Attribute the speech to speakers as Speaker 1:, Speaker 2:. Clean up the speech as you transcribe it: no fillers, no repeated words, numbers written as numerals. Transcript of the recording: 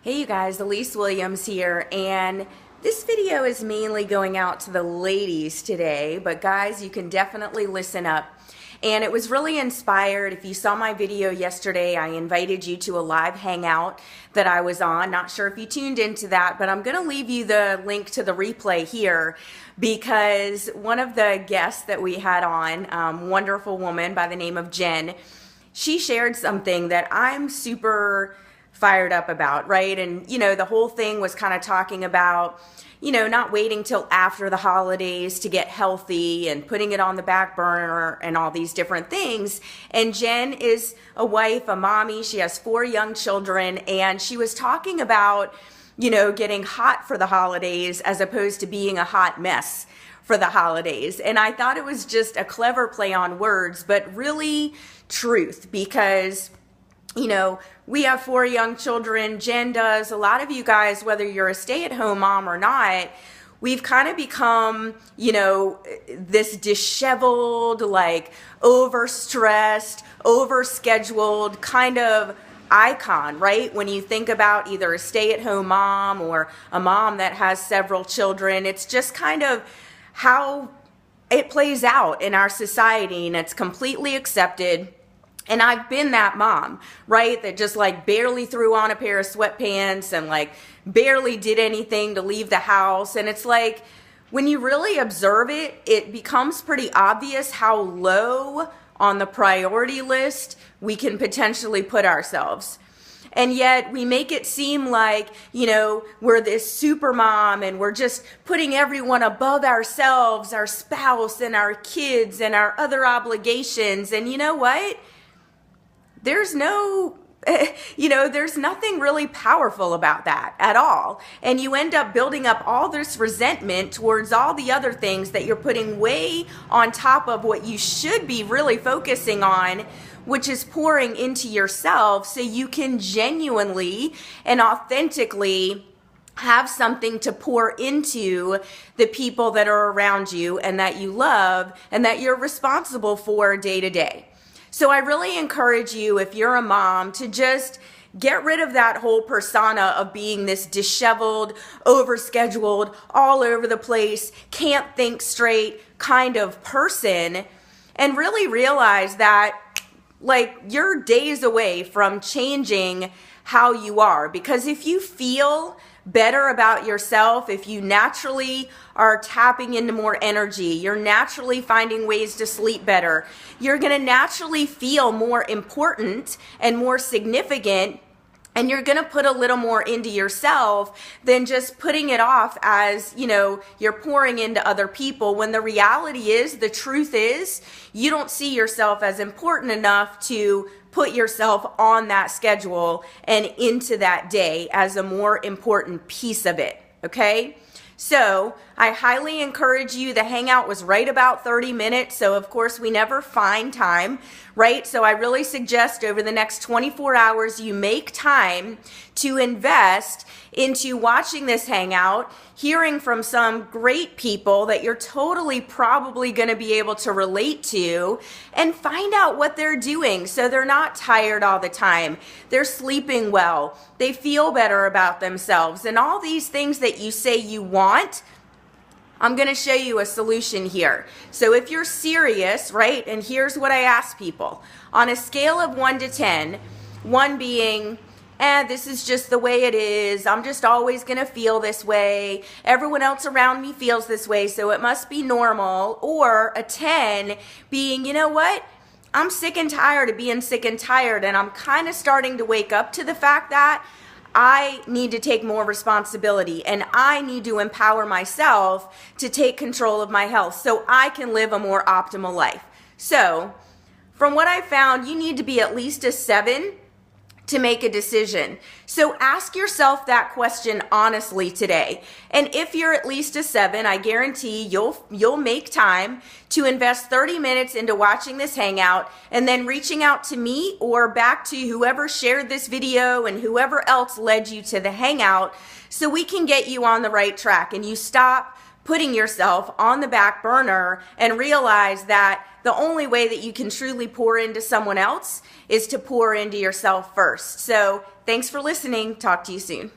Speaker 1: Hey you guys, Elise Williams here, and this video is mainly going out to the ladies today, but guys, you can definitely listen up. And it was really inspired. If you saw my video yesterday, I invited you to a live hangout that I was on. Not sure if you tuned into that, but I'm gonna leave you the link to the replay here because one of the guests that we had on, wonderful woman by the name of Jen, she shared something that I'm super fired up about, right? And, the whole thing was kind of talking about, not waiting till after the holidays to get healthy and putting it on the back burner and all these different things. And Jen is a wife, a mommy. She has 4 young children, and she was talking about, getting hot for the holidays as opposed to being a hot mess for the holidays. And I thought it was just a clever play on words, but really truth, because we have 4 young children. Jen does. A lot of you guys, whether you're a stay-at-home mom or not, we've kind of become, this disheveled, overstressed, overscheduled kind of icon, right? When you think about either a stay-at-home mom or a mom that has several children, it's just kind of how it plays out in our society, and it's completely accepted. And I've been that mom, right? That just barely threw on a pair of sweatpants and barely did anything to leave the house. And it's when you really observe it, it becomes pretty obvious how low on the priority list we can potentially put ourselves. And yet we make it seem we're this super mom and we're just putting everyone above ourselves, our spouse and our kids and our other obligations. And you know what? There's there's nothing really powerful about that at all. And you end up building up all this resentment towards all the other things that you're putting way on top of what you should be really focusing on, which is pouring into yourself so you can genuinely and authentically have something to pour into the people that are around you and that you love and that you're responsible for day to day. So I really encourage you, if you're a mom, to just get rid of that whole persona of being this disheveled, overscheduled, all over the place, can't think straight kind of person, and really realize that you're days away from changing how you are. Because if you feel better about yourself, if you naturally are tapping into more energy, you're naturally finding ways to sleep better, you're going to naturally feel more important and more significant, and you're going to put a little more into yourself than just putting it off as, you're pouring into other people, when the reality is, the truth is, you don't see yourself as important enough to put yourself on that schedule and into that day as a more important piece of it, okay? So I highly encourage you. The hangout was right about 30 minutes. So of course we never find time, right? So I really suggest over the next 24 hours, you make time to invest into watching this hangout, hearing from some great people that you're totally probably going to be able to relate to, and find out what they're doing so they're not tired all the time. They're sleeping well. They feel better about themselves. And all these things that you say you want, I'm going to show you a solution here. So if you're serious, right, and here's what I ask people. On a scale of 1 to 10, 1 being, this is just the way it is. I'm just always going to feel this way. Everyone else around me feels this way, so it must be normal. Or a 10 being, you know what? I'm sick and tired of being sick and tired, and I'm kind of starting to wake up to the fact that I need to take more responsibility and I need to empower myself to take control of my health so I can live a more optimal life. So, from what I found, you need to be at least a 7 to make a decision. So ask yourself that question honestly today. And if you're at least a 7, I guarantee you'll make time to invest 30 minutes into watching this hangout and then reaching out to me or back to whoever shared this video and whoever else led you to the hangout so we can get you on the right track and you stop putting yourself on the back burner and realize that the only way that you can truly pour into someone else is to pour into yourself first. So thanks for listening. Talk to you soon.